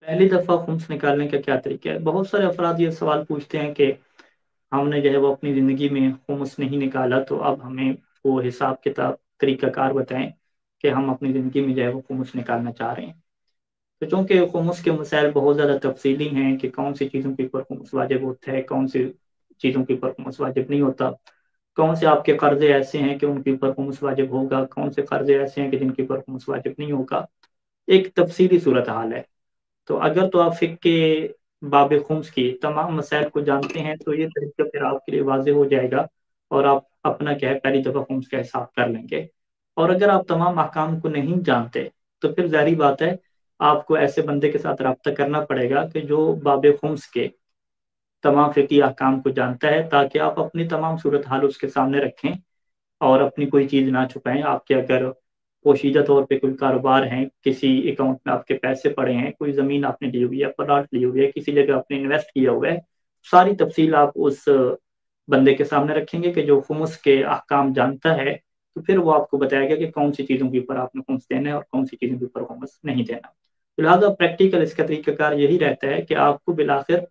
पहली दफ़ा खुम्स निकालने का क्या तरीका है? बहुत सारे अफ़राद ये सवाल पूछते हैं कि हमने जो है वो अपनी ज़िंदगी में खुम्स नहीं निकाला, तो अब हमें वो हिसाब-किताब, तरीक़ाकार बताएँ कि हम अपनी ज़िंदगी में जो है वो खुम्स निकालना चाह रहे हैं। तो चूँकि खुम्स के मसाइल बहुत ज़्यादा तफ़सीली हैं कि कौन-सी चीज़ों के ऊपर खुम्स वाजिब होता है, कौन-सी चीज़ों के ऊपर खुम्स वाजिब नहीं होता, कौन से आपके कर्ज़े ऐसे हैं कि उनके ऊपर खुम्स वाजिब होगा, कौन से कर्ज़े ऐसे हैं कि जिनके ऊपर खुम्स वाजिब नहीं होगा। एक तफ़सीली सूरत-हाल है। तो अगर तो आप फ़िक़्ह के बाब खुम्स की तमाम मसाइल को जानते हैं, तो ये तरीका फिर आपके लिए वाज़ेह हो जाएगा और आप अपना क्या है पहली दफ़ा खुम्स का हिसाब कर लेंगे। और अगर आप तमाम अहकाम को नहीं जानते, तो फिर ज़ाहिर-सी बात है, आपको ऐसे बंदे के साथ राब्ता करना पड़ेगा कि जो बाब खुम्स के तमाम फ़िक़ही अहकाम को जानता है, ताकि आप अपनी तमाम सूरत-हाल उसके सामने रखें और अपनी कोई चीज़ ना छुपाएँ। आपके अगर पोशीदा तौर पे कोई कारोबार है, किसी अकाउंट में आपके पैसे पड़े हैं, कोई ज़मीन आपने ली हुई है, प्लॉट ली हुई है, किसी जगह आपने इन्वेस्ट किया हुआ है, सारी तफ़सील आप उस बंदे के सामने रखेंगे कि जो खुम्स के अहकाम जानता है, तो फिर वो आपको बताएगा कि कौन-सी चीज़ों के ऊपर आपने खुम्स देना है और कौन-सी चीज़ों के ऊपर खुम्स नहीं देना। लिहाज़ा प्रैक्टिकल इसका तरीक़ाकार यही रहता है कि आपको बिल-आख़िर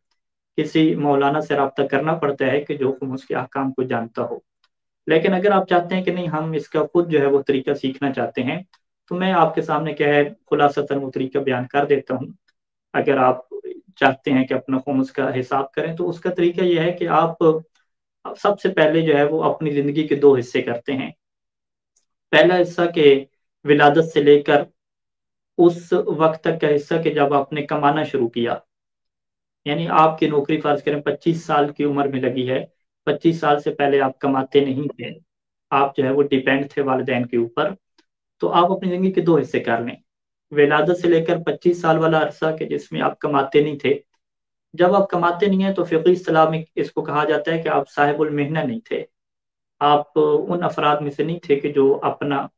किसी मौलाना से राब्ता करना पड़ता है कि जो खुम्स के अहकाम को जानता हो। लेकिन अगर आप चाहते हैं कि नहीं हम इसका खुद जो है वो तरीका सीखना चाहते हैं, तो मैं आपके सामने क्या है खुलासतन वो तरीका बयान कर देता हूँ। अगर आप चाहते हैं कि अपना खुम्स का हिसाब करें, तो उसका तरीका ये है कि आप सबसे पहले जो है वो अपनी ज़िंदगी के 2 हिस्से करते हैं। पहला हिस्सा कि विलादत से लेकर उस वक़्त तक का हिस्सा कि जब आपने कमाना शुरू किया। यानी आपकी नौकरी फ़र्ज़ करें 25 साल की उम्र में लगी है, 25 साल से पहले आप कमाते नहीं थे। आप जो है वो डिपेंड थे वालिदैन के ऊपर, तो आप अपनी ज़िंदगी के 2 हिस्से कर लें। विलादत से लेकर 25 साल वाला अरसा कि जिसमें आप कमाते नहीं थे। जब आप कमाते नहीं हैं तो फ़िक़ही इस्तिलाह में इसको कहा जाता है कि आप साहिबुल मिहना नहीं थे। आप उन अफ़राद में से नहीं थे कि जो अपना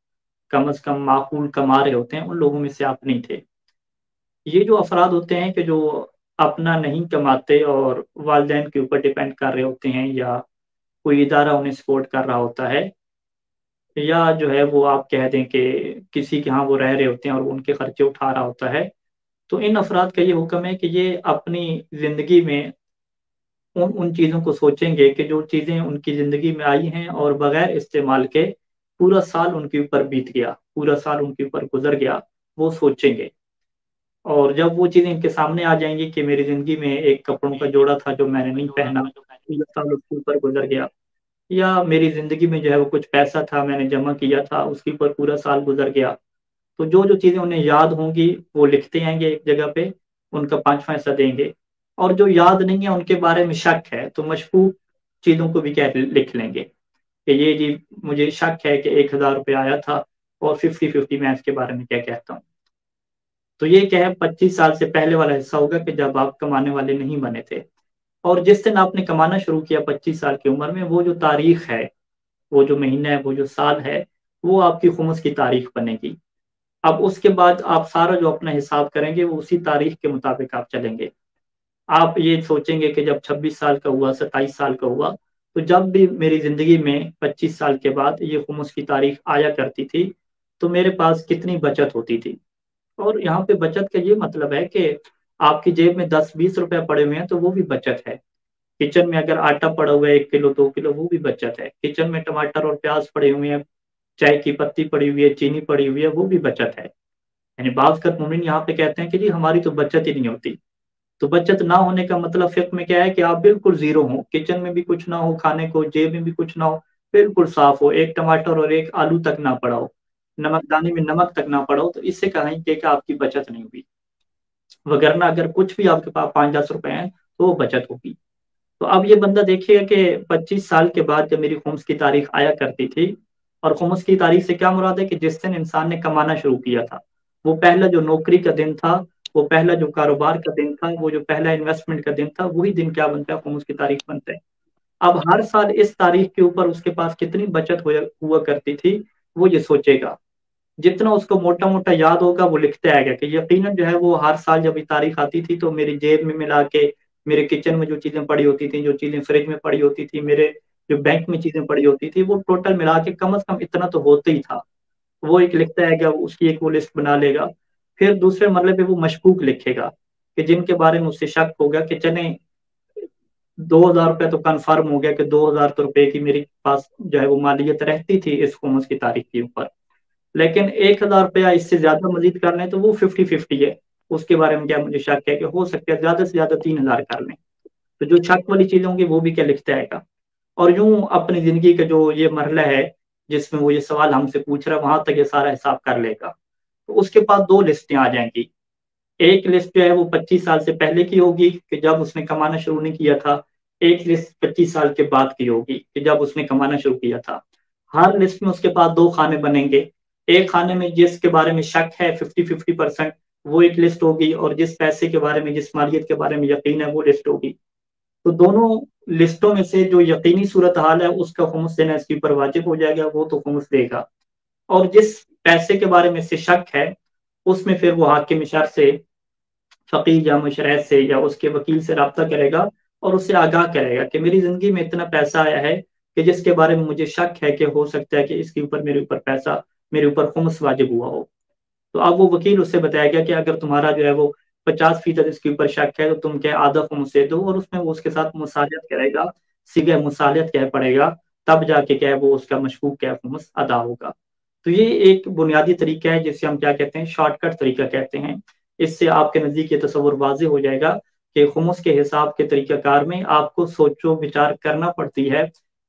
कम से कम माक़ूल कमा रहे होते हैं, उन लोगों में से आप नहीं थे। ये जो अफ़राद होते हैं कि जो अपना नहीं कमाते और वालिदैन के ऊपर डिपेंड कर रहे होते हैं या कोई इदारा उन्हें सपोर्ट कर रहा होता है या जो है वो आप कह दें कि किसी के यहाँ वो रह रहे होते हैं और वो उनके खर्चे उठा रहा होता है। तो इन अफ़राद का ये हुक्म है कि ये अपनी ज़िंदगी में उन उन चीज़ों को सोचेंगे कि जो चीज़ें उनकी ज़िंदगी में आई हैं और बगैर इस्तेमाल के पूरा साल उनके ऊपर बीत गया, पूरा साल उनके ऊपर गुज़र गया, वो सोचेंगे। और जब वो चीज़ें इनके सामने आ जाएँगी कि मेरी ज़िंदगी में एक कपड़ों का जोड़ा था जो मैंने नहीं पहना, पूरा साल उसके ऊपर गुज़र गया। या मेरी ज़िंदगी में जो है वो कुछ पैसा था मैंने जमा किया था, उसके ऊपर पूरा साल गुज़र गया। तो जो-जो चीज़ें उन्हें याद होंगी, वो लिखते आएँगे एक जगह पे, उनका 5वाँ हिस्सा देंगे और जो याद नहीं है उनके बारे में शक है, तो मशकूक चीज़ों को भी क्या लिख लेंगे, कि ये जी मुझे शक है कि ₹1000 आया था और 50-50 मैं इसके बारे में क्या कहता हूँ। तो ये क्या है 25 साल से पहले वाला हिस्सा होगा कि जब आप कमाने वाले नहीं बने थे। और जिस दिन आपने कमाना शुरू किया 25 साल की उम्र में, वो जो तारीख़ है, वो जो महीना है, वो जो साल है, वो आपकी खुम्स की तारीख़ बनेगी। अब उसके बाद आप सारा जो अपना हिसाब करेंगे, वो उसी तारीख़ के मुताबिक आप चलेंगे। आप ये सोचेंगे कि जब 26 साल का हुआ, 27 साल का हुआ, तो जब भी मेरी ज़िंदगी में 25 साल के बाद ये खुम्स की तारीख़ आया करती थी, तो मेरे पास कितनी बचत होती थी। और यहाँ पे बचत का ये मतलब है कि आपकी जेब में 10-20 रुपए पड़े हुए हैं, तो वो भी बचत है। किचन में अगर आटा पड़ा हुआ है 1 किलो, 2 किलो, वो भी बचत है। किचन में टमाटर और प्याज़ पड़े हुए हैं, चाय की पत्ती पड़ी हुई है, चीनी पड़ी हुई है, वो भी बचत है। यानी बाज़ मोमिन यहाँ पे कहते हैं कि जी हमारी तो बचत ही नहीं होती। तो बचत ना होने का मतलब फ़िक़्ह में क्या है कि आप बिल्कुल ज़ीरो हो, किचन में भी कुछ ना हो खाने को, जेब में भी कुछ ना हो, बिल्कुल साफ़ हो, 1 टमाटर और 1 आलू तक ना पड़ा हो, नमकदानी में नमक तक ना पड़ा हो, तो इससे कहेंगे कि आपकी बचत नहीं हुई। वगरना अगर कुछ भी आपके पास 5-10 रुपए हैं, तो वो बचत होगी। तो अब ये बंदा देखिएगा कि 25 साल के बाद जब मेरी खुम्स की तारीख़ आया करती थी और खुम्स की तारीख़ से क्या मुराद है कि जिस दिन इंसान ने कमाना शुरू किया था। वो पहला जो नौकरी का दिन था, वो पहला जो कारोबार का दिन था, वो जो पहला इन्वेस्टमेंट का दिन था, वही दिन क्या बनता है, खुम्स की तारीख़ बनता है। अब हर साल इस तारीख़ के ऊपर उसके पास कितनी बचत होया हुआ करती थी, वो ये सोचेगा। जितना उसको मोटा-मोटा याद होगा वो लिखते आएगा कि यकीनन जो है वो हर साल जब ये तारीख़ आती थी तो मेरी जेब में मिला के, मेरे किचन में जो चीज़ें पड़ी होती थी, जो चीज़ें फ्रिज में पड़ी होती थी, मेरे जो बैंक में चीज़ें पड़ी होती थी, वो टोटल मिला के कम से कम इतना तो होता ही था। वो एक लिखता आएगा, उसकी एक वो लिस्ट बना लेगा। फिर दूसरे मरले पे वो मशकूक लिखेगा کہ جن کے بارے میں اس سے شک ہوگا کہ چلیں 2,000 روپے تو کنفرم ہو گیا کہ 2,000 روپے کی میری پاس جو ہے وہ مالیت رہتی تھی اس خمس کی تاریخ کے اوپر، لیکن 1,000 روپیہ اس سے زیادہ مزید کر لیں تو وہ 50-50 ہے، اس کے بارے میں کیا مجھے شک ہے کہ ہو سکتا ہے زیادہ سے زیادہ 3,000 کر لیں، تو جو شک والی چیزیں ہوں گی وہ بھی کیا لکھتا ہے گا۔ اور یوں اپنی زندگی کا جو یہ مرحلہ ہے جس میں وہ یہ سوال ہم سے پوچھ رہا ہے وہاں تک یہ سارا حساب کر لے گا۔ تو اس کے بعد 2 لسٹیں آ جائیں گی، ایک لسٹ جو ہے وہ 25 سال سے پہلے کی ہوگی کہ جب اس نے کمانا شروع نہیں کیا تھا، ایک لسٹ 25 سال کے بعد کی ہوگی کہ جب اس نے کمانا شروع کیا تھا۔ ہر لسٹ میں اس کے پاس 2 خانے بنیں گے، ایک خانے میں جس کے بارے میں شک ہے 50-50%، وہ ایک لسٹ ہوگی، اور جس پیسے کے بارے میں جس مالیت کے بارے میں یقین ہے وہ لسٹ ہوگی۔ تو دونوں لسٹوں میں سے جو یقینی صورتحال ہے اس کا خمس دینا اس کے اوپر واجب ہو جائے گا، وہ تو خمس دے گا، اور جس پیسے کے بارے میں سے شک ہے اس میں پھر وہ حاکم شرع سے، فقیر یا مشرع سے یا اس کے وکیل سے رابطہ کرے گا اور اس سے آگاہ کرے گا کہ میری زندگی میں اتنا پیسہ آیا ہے کہ جس کے بارے میں مجھے شک ہے کہ ہو سکتا ہے کہ اس کے اوپر میرے اوپر پیسہ، میرے اوپر خمس واجب ہوا ہو۔ تو اب وہ وکیل اس سے بتایا گیا کہ اگر تمہارا جو ہے وہ 50% اس کے اوپر شک ہے تو تم کیا آدھا خمس دے دو، اور اس میں وہ اس کے ساتھ مصالحت کرے گا، سیگہ مصالحت کہہ پڑے گا، تب جا کے کیا ہے وہ اس کا مشکوک کیا خمس ادا ہوگا۔ تو یہ ایک بنیادی طریقہ ہے جسے ہم کیا کہتے ہیں، شارٹ کٹ طریقہ کہتے ہیں۔ اس سے آپ کے نزدیک یہ تصور واضح ہو جائے گا کہ خمس کے حساب کے طریقہ کار میں آپ کو سوچ و بچار کرنا پڑتی ہے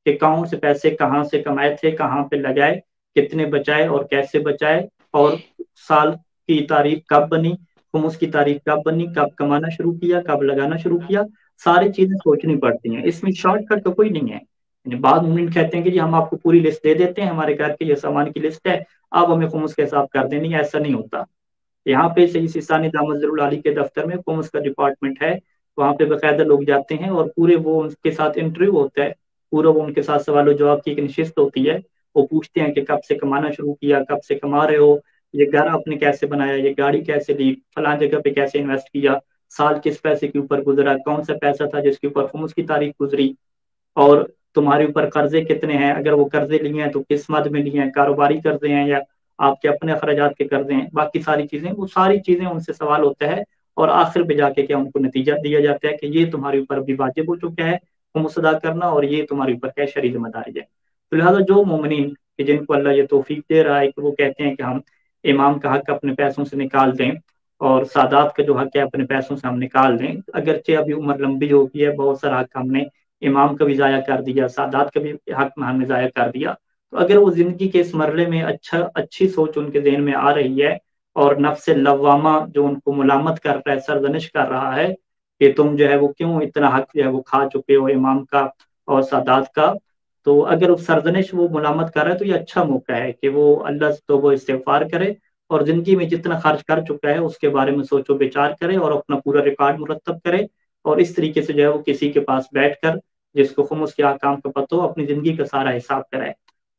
کہ کون سے پیسے کہاں سے کمائے تھے، کہاں پہ لگائے، کتنے بچائے اور کیسے بچائے، اور سال کی تاریخ کب بنی، خمس کی تاریخ کب بنی، کب کمانا شروع کیا، کب لگانا شروع کیا، ساری چیزیں سوچنی پڑتی ہیں۔ اس میں شارٹ کٹ کا کوئی نہیں ہے۔ یعنی بعض مومن کہتے ہیں کہ جی ہم آپ کو پوری لسٹ دے دیتے ہیں، ہمارے گھر کے یہ سامان کی لسٹ ہے، آپ ہمیں خمس کا حساب کر دیں، نہیں ایسا نہیں ہوتا۔ یہاں پہ صحیح سیستانی دامت ظہور العالی کے دفتر میں خمس کا ڈپارٹمنٹ ہے، وہاں پہ باقاعدہ لوگ جاتے ہیں اور پورے وہ ان کے ساتھ انٹرویو ہوتا ہے، پورا وہ ان کے ساتھ سوال و جواب کی ایک نشست ہوتی ہے، وہ پوچھتے ہیں کہ کب سے کمانا شروع کیا، کب سے کما رہے ہو، یہ گھر آپ نے کیسے بنایا، یہ گاڑی کیسے لی، فلاں جگہ پہ کیسے انویسٹ کیا، سال کس پیسے کے اوپر گزرا، کون سا پیسہ تھا جس کے اوپر خمس کی تاریخ گزری، اور تمہارے اوپر قرضے کتنے ہیں، اگر وہ قرضے لیے ہیں تو کس مد میں لیے ہیں، کاروباری قرضے ہیں یا آپ کے اپنے اخراجات کے قرضے ہیں، باقی ساری چیزیں، وہ ساری چیزیں ان سے سوال ہوتا ہے، اور آخر پہ جا کے کیا ان کو نتیجہ دیا جاتا ہے کہ یہ تمہارے اوپر بھی واجب ہو چکا ہے خمس ادا کرنا، اور یہ تمہارے اوپر کیا شرعی ذمہ داری ہے۔ تو لہٰذا جو مومنین کہ جن کو اللہ یہ توفیق دے رہا ہے کہ وہ کہتے ہیں کہ ہم امام کا حق اپنے پیسوں سے نکال دیں اور سادات کا جو حق ہے اپنے پیسوں سے ہم نکال دیں، اگرچہ ابھی عمر لمبی ہو گئی ہے، بہت سارا حق ہم نے امام کا بھی ضائع کر دیا، سادات کا بھی حق ہم نے ضائع کر دیا، تو اگر وہ زندگی کے اس مرحلے میں اچھی سوچ ان کے ذہن میں آ رہی ہے، اور نفس لوامہ جو ان کو ملامت کر رہا ہے، سرزنش کر رہا ہے کہ تم جو ہے وہ کیوں اتنا حق جو ہے وہ کھا چکے ہو امام کا اور سادات کا، تو اگر وہ سرزنش وہ ملامت کر رہا ہے تو یہ اچھا موقع ہے کہ وہ اللہ سے توبہ و استغفار کرے، اور زندگی میں جتنا خرچ کر چکا ہے اس کے بارے میں سوچ و بچار کرے اور اپنا پورا ریکارڈ مرتب کرے، اور اس طریقے سے جو ہے وہ کسی کے پاس بیٹھ کر جس کو خمس کے احکام کا پتہ ہو اپنی زندگی کا سارا حساب کرائے،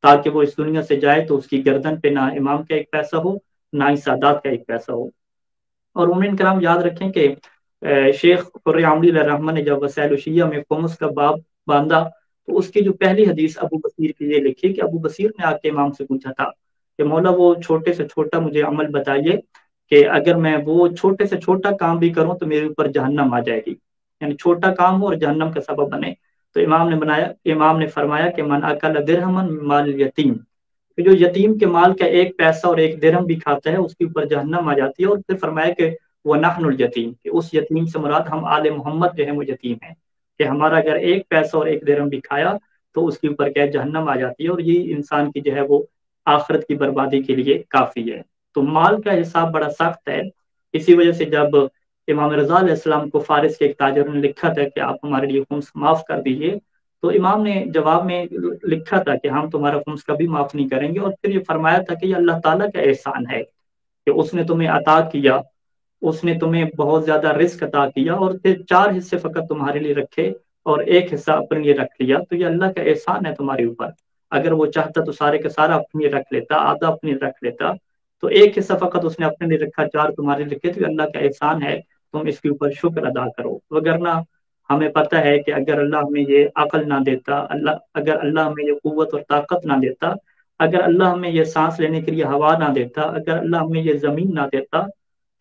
تاکہ وہ اس دنیا سے جائے تو اس کی گردن پہ نہ امام کا ایک پیسہ ہو، نہ ہی سادات کا ایک پیسہ ہو۔ اور مومن کرام یاد رکھیں کہ شیخ قرۃ عامری علیہ الرحمہ نے جب وسائل الشیعہ میں خمس کا باب باندھا تو اس کی جو پہلی حدیث ابو بصیر کی یہ لکھی کہ ابو بصیر نے آ کے امام سے پوچھا تھا کہ مولا وہ چھوٹے سے چھوٹا مجھے عمل بتائیے کہ اگر میں وہ چھوٹے سے چھوٹا کام بھی کروں تو میرے اوپر جہنم آ جائے گی، یعنی چھوٹا کام ہو اور جہنم کا سبب بنے۔ تو امام نے فرمایا کہ من اکل درہمن من مال یتیم، کہ جو یتیم کے مال کا ایک پیسہ اور ایک درہم بھی کھاتا ہے اس کے اوپر جہنم آ جاتی ہے، اور پھر فرمایا کہ وہ نحن الیتیم، کہ اس یتیم سے مراد ہم آل محمد جو ہے وہ یتیم ہیں، کہ ہمارا اگر ایک پیسہ اور ایک درہم بھی کھایا تو اس کے اوپر کیا جہنم آ جاتی ہے، اور یہ انسان کی جو ہے وہ آخرت کی بربادی کے لیے کافی ہے۔ تو مال کا حساب بڑا سخت ہے، اسی وجہ سے جب امام رضا علیہ السلام کو فارس کے ایک تاجر نے لکھا تھا کہ آپ ہمارے لیے خمس معاف کر دیجیے، تو امام نے جواب میں لکھا تھا کہ ہم تمہارا خمس کبھی معاف نہیں کریں گے، اور پھر یہ فرمایا تھا کہ یہ اللہ تعالیٰ کا احسان ہے کہ اس نے تمہیں عطا کیا، اس نے تمہیں بہت زیادہ رزق عطا کیا، اور پھر 4 حصے فقط تمہارے لیے رکھے اور ایک حصہ اپنے لیے رکھ لیا، تو یہ اللہ کا احسان ہے تمہارے اوپر۔ اگر وہ چاہتا تو سارے کا سارا اپنے لیے رکھ لیتا، آدھا اپنے لیے رکھ لیتا، تو ایک حصہ فقط اس نے اپنے لیے رکھا، 4 تمہارے لیے رکھے، تو یہ اللہ کا احسان ہے، تم اس کے اوپر شکر ادا کرو۔ وگرنہ ہمیں پتہ ہے کہ اگر اللہ ہمیں یہ عقل نہ دیتا، اگر اللہ ہمیں یہ قوت اور طاقت نہ دیتا، اگر اللہ ہمیں یہ سانس لینے کے لیے ہوا نہ دیتا، اگر اللہ ہمیں یہ زمین نہ دیتا،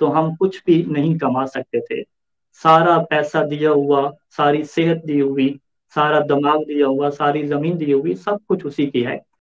تو ہم کچھ بھی نہیں کما سکتے تھے۔ सारा पैसा दिया हुआ, सारी सेहत दी हुई, सारा दिमाग दिया हुआ, सारी जमीन दी हुई, सब कुछ उसी की है।